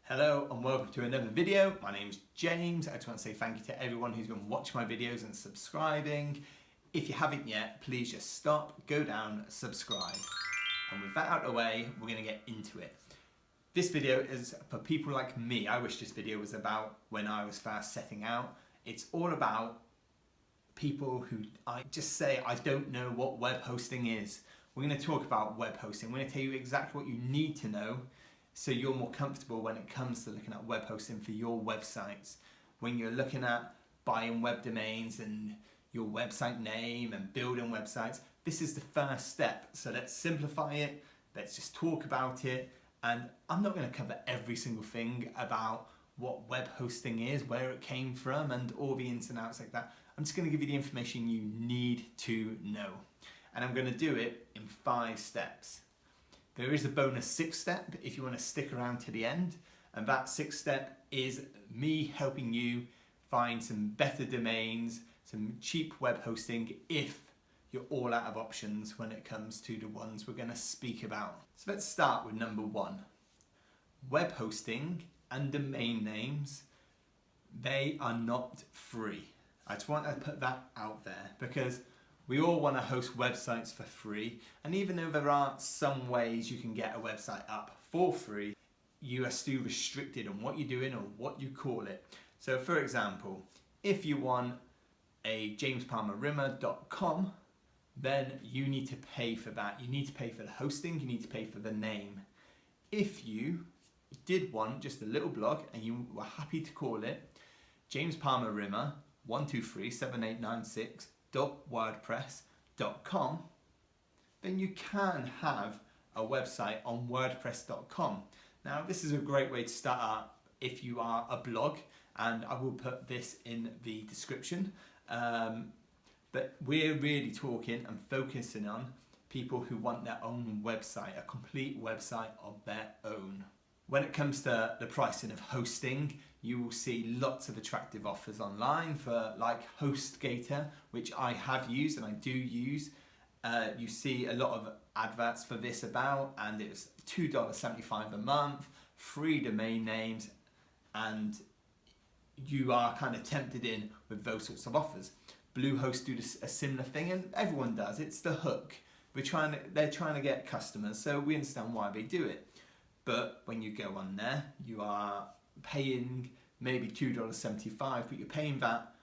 Hello and welcome to another video. My name's James. I just want to say thank you to everyone who's been watching my videos and subscribing. If you haven't yet, please just stop, go down, subscribe. And with that out of the way, we're going to get into it. This video is for people like me. I wish this video was about when I was first setting out. It's all about people who I just say, I don't know what web hosting is. We're going to talk about web hosting. We're going to tell you exactly what you need to know so you're more comfortable when it comes to looking at web hosting for your websites. When you're looking at buying web domains and your website name and building websites, this is the first step. So let's simplify it, let's just talk about it. And I'm not going to cover every single thing about what web hosting is, where it came from, and all the ins and outs like that. I'm just going to give you the information you need to know. And I'm going to do it in 5 steps. There is a bonus 6th step if you want to stick around to the end, and that 6th step is me helping you find some better domains, some cheap web hosting if you're all out of options when it comes to the ones we're going to speak about. So let's start with number 1. Web hosting and domain names, they are not free. I just want to put that out there because we all want to host websites for free, and even though there are some ways you can get a website up for free, you are still restricted on what you're doing or what you call it. So for example, if you want a jamespalmerrimmer.com, then you need to pay for that. You need to pay for the hosting, you need to pay for the name. If you did want just a little blog and you were happy to call it jamespalmerrimmer1237896.wordpress.com, then you can have a website on wordpress.com. Now this is a great way to start up if you are a blog, and I will put this in the description. But we're really talking and focusing on people who want their own website, a complete website of their own. When it comes to the pricing of hosting, you will see lots of attractive offers online for like HostGator, which I have used and I do use. You see a lot of adverts for this about, and it's $2.75 a month, free domain names, and you are kind of tempted in with those sorts of offers. Bluehost do a similar thing, and everyone does. It's the hook. They're trying to get customers, so we understand why they do it. But when you go on there, you are paying maybe $2.75, but you're paying that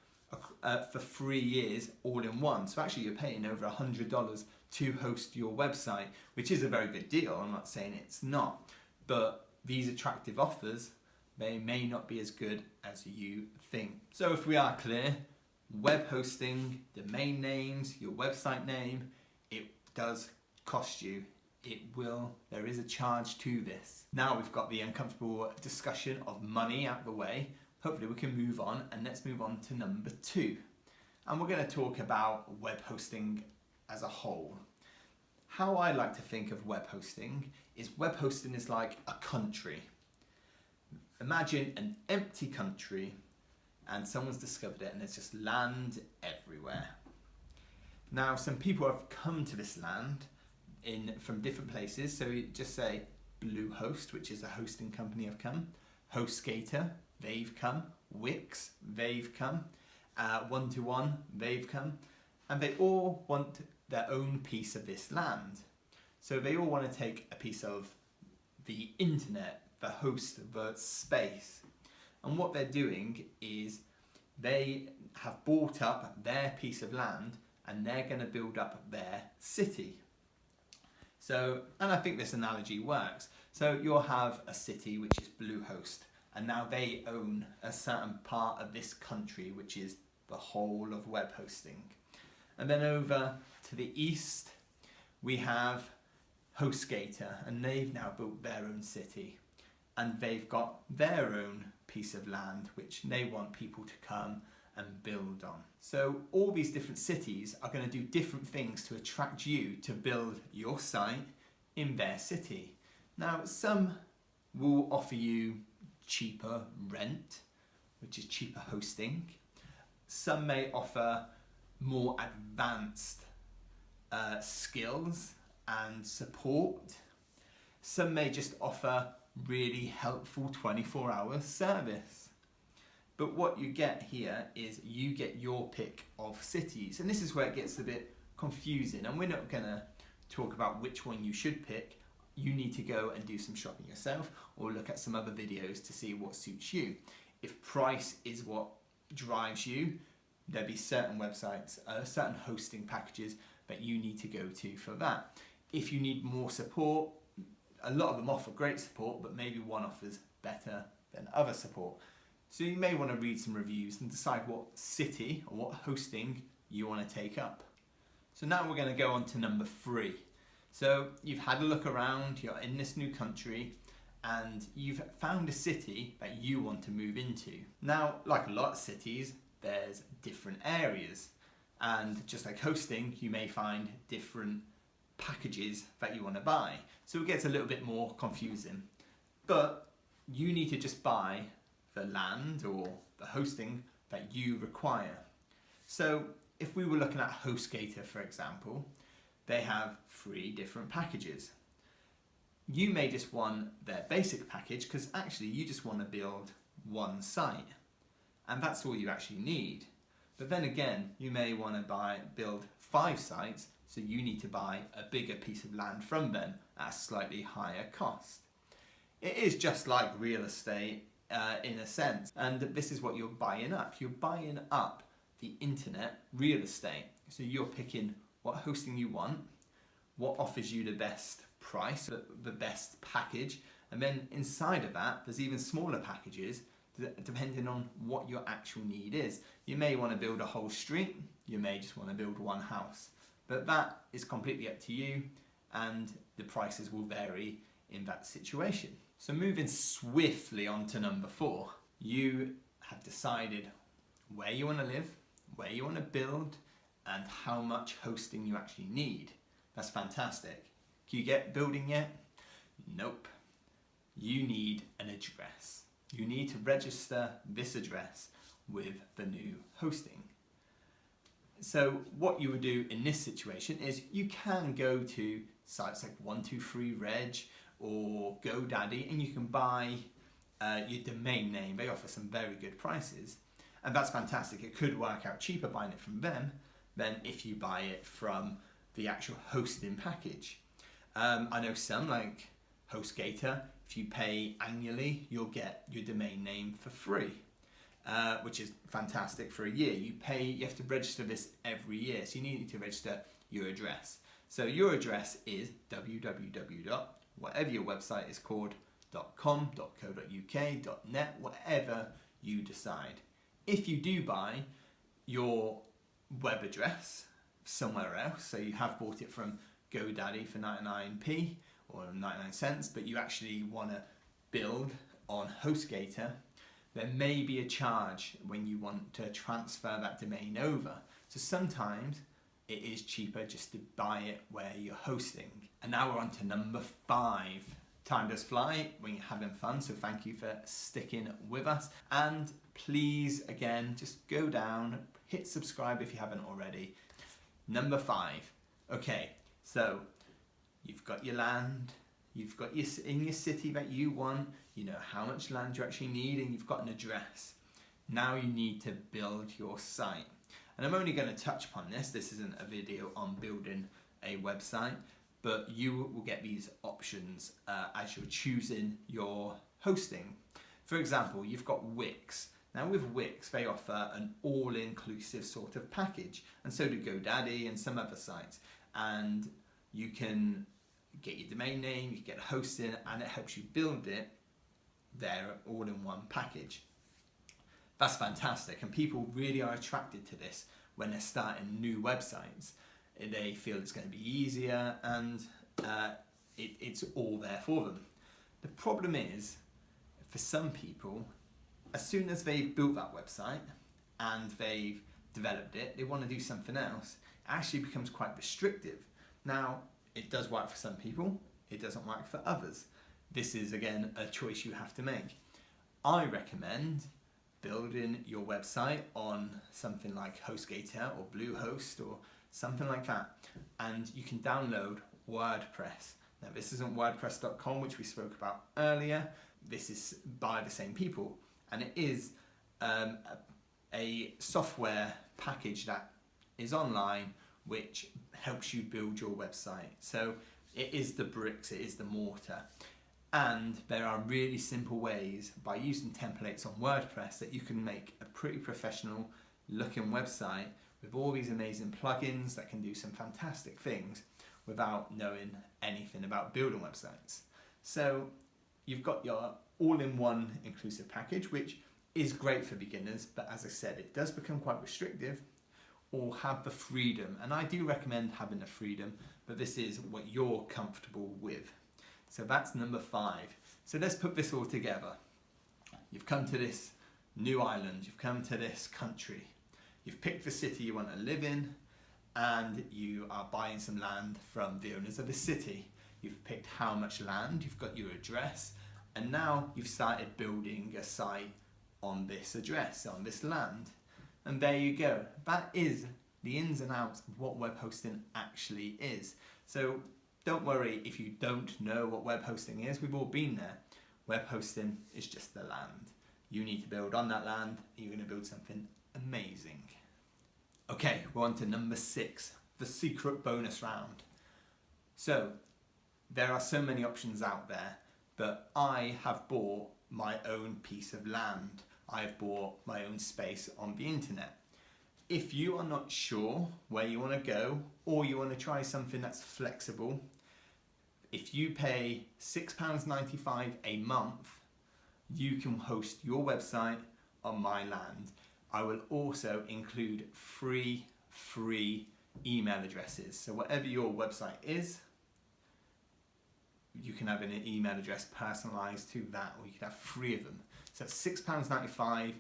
for 3 years all in one. So actually you're paying over $100 to host your website, which is a very good deal. I'm not saying it's not, but these attractive offers, they may not be as good as you think. So if we are clear, web hosting, domain names, your website name, it does cost you. There is a charge to this. Now we've got the uncomfortable discussion of money out of the way, hopefully we can move on, and let's move on to number 2. And we're going to talk about web hosting as a whole. How I like to think of web hosting is like a country. Imagine an empty country and someone's discovered it and there's just land everywhere. Now some people have come to this land from different places, so you just say Bluehost, which is a hosting company, have come, HostGator, they've come, Wix, they've come, 1-to-1, they've come, and they all want their own piece of this land. So they all want to take a piece of the internet, the host, the space. And what they're doing is they have bought up their piece of land and they're going to build up their city. So, and I think this analogy works. So you'll have a city which is Bluehost, and now they own a certain part of this country, which is the whole of web hosting. And then over to the east, we have HostGator, and they've now built their own city, and they've got their own piece of land which they want people to come and build on. So all these different cities are going to do different things to attract you to build your site in their city. Now some will offer you cheaper rent, which is cheaper hosting. Some may offer more advanced skills and support. Some may just offer really helpful 24-hour service. But what you get here is you get your pick of cities, and this is where it gets a bit confusing, and we're not going to talk about which one you should pick. You need to go and do some shopping yourself or look at some other videos to see what suits you. If price is what drives you, there'll be certain websites, certain hosting packages that you need to go to for that. If you need more support, a lot of them offer great support, but maybe one offers better than other support. So you may want to read some reviews and decide what city or what hosting you want to take up. So now we're going to go on to number 3. So you've had a look around, you're in this new country, and you've found a city that you want to move into. Now, like a lot of cities, there's different areas, and just like hosting, you may find different packages that you want to buy. So it gets a little bit more confusing, but you need to just buy the land or the hosting that you require. So if we were looking at HostGator, for example, they have 3 different packages. You may just want their basic package because actually you just want to build one site, and that's all you actually need. But then again, you may want to build 5 sites, so you need to buy a bigger piece of land from them at a slightly higher cost. It is just like real estate in a sense, and this is what you're buying up. You're buying up the internet real estate. So you're picking what hosting you want, what offers you the best price, the best package, and then inside of that there's even smaller packages depending on what your actual need is. You may want to build a whole street, you may just want to build one house, but that is completely up to you, and the prices will vary in that situation. So moving swiftly on to number 4, you have decided where you want to live, where you want to build, and how much hosting you actually need. That's fantastic. Can you get building yet? Nope. You need an address. You need to register this address with the new hosting. So what you would do in this situation is you can go to sites like 123reg or GoDaddy, and you can buy your domain name. They offer some very good prices, and that's fantastic. It could work out cheaper buying it from them than if you buy it from the actual hosting package. I know some, like HostGator, if you pay annually, you'll get your domain name for free, which is fantastic for a year. You have to register this every year, so you need to register your address. So your address is www. whatever your website is called, .com, .co.uk, .net, whatever you decide. If you do buy your web address somewhere else, so you have bought it from GoDaddy for 99p or 99 cents, but you actually want to build on HostGator, there may be a charge when you want to transfer that domain over. So sometimes it is cheaper just to buy it where you're hosting. And now we're on to number 5. Time does fly when you're having fun, so thank you for sticking with us. And please, again, just go down, hit subscribe if you haven't already. Number 5. Okay, so you've got your land, you've got in your city that you want, you know how much land you actually need, and you've got an address. Now you need to build your site. And I'm only going to touch upon this. This isn't a video on building a website, but you will get these options as you're choosing your hosting. For example, you've got Wix. Now with Wix, they offer an all-inclusive sort of package, and so do GoDaddy and some other sites. And you can get your domain name, you get hosting, and it helps you build it there all in one package. That's fantastic, and people really are attracted to this when they're starting new websites. They feel it's going to be easier, and it's all there for them. The problem is, for some people, as soon as they've built that website and they've developed it, they want to do something else. It actually becomes quite restrictive. Now, it does work for some people, it doesn't work for others. This is, again, a choice you have to make. I recommend building your website on something like HostGator or Bluehost or something like that, and you can download WordPress. Now this isn't WordPress.com, which we spoke about earlier. This is by the same people, and it is a software package that is online which helps you build your website. So it is the bricks, it is the mortar. And there are really simple ways by using templates on WordPress that you can make a pretty professional looking website with all these amazing plugins that can do some fantastic things without knowing anything about building websites. So you've got your all-in-one inclusive package, which is great for beginners, but as I said, it does become quite restrictive, or have the freedom. And I do recommend having the freedom, but this is what you're comfortable with. So that's number 5. So let's put this all together. You've come to this new island, you've come to this country, you've picked the city you want to live in, and you are buying some land from the owners of the city. You've picked how much land, you've got your address, and now you've started building a site on this address, on this land. And there you go. That is the ins and outs of what web hosting actually is. So don't worry if you don't know what web hosting is, we've all been there. Web hosting is just the land. You need to build on that land, and you're going to build something amazing. Okay, we're on to number 6, the secret bonus round. So there are so many options out there, but I have bought my own piece of land. I've bought my own space on the internet. If you are not sure where you want to go, or you want to try something that's flexible, if you pay £6.95 a month, you can host your website on my land. I will also include free email addresses. So whatever your website is, you can have an email address personalised to that, or you can have 3 of them. So it's £6.95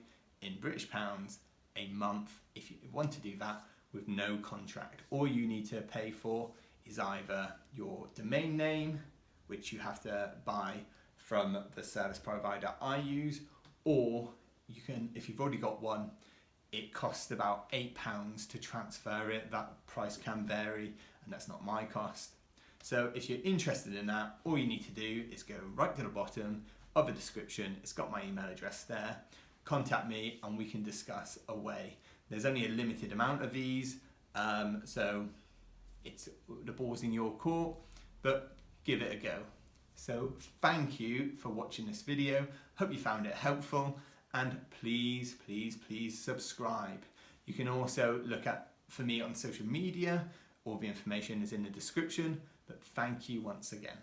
in British pounds a month if you want to do that with no contract. All you need to pay for is either your domain name, which you have to buy from the service provider I use, or you can, if you've already got one, it costs about £8 to transfer it. That price can vary, and that's not my cost. So if you're interested in that, all you need to do is go right to the bottom of the description. It's got my email address there. Contact me and we can discuss a way. There's only a limited amount of these, so it's the ball's in your court, but give it a go. So thank you for watching this video. Hope you found it helpful, and please subscribe. You can also look for me on social media. All the information is in the description, but thank you once again.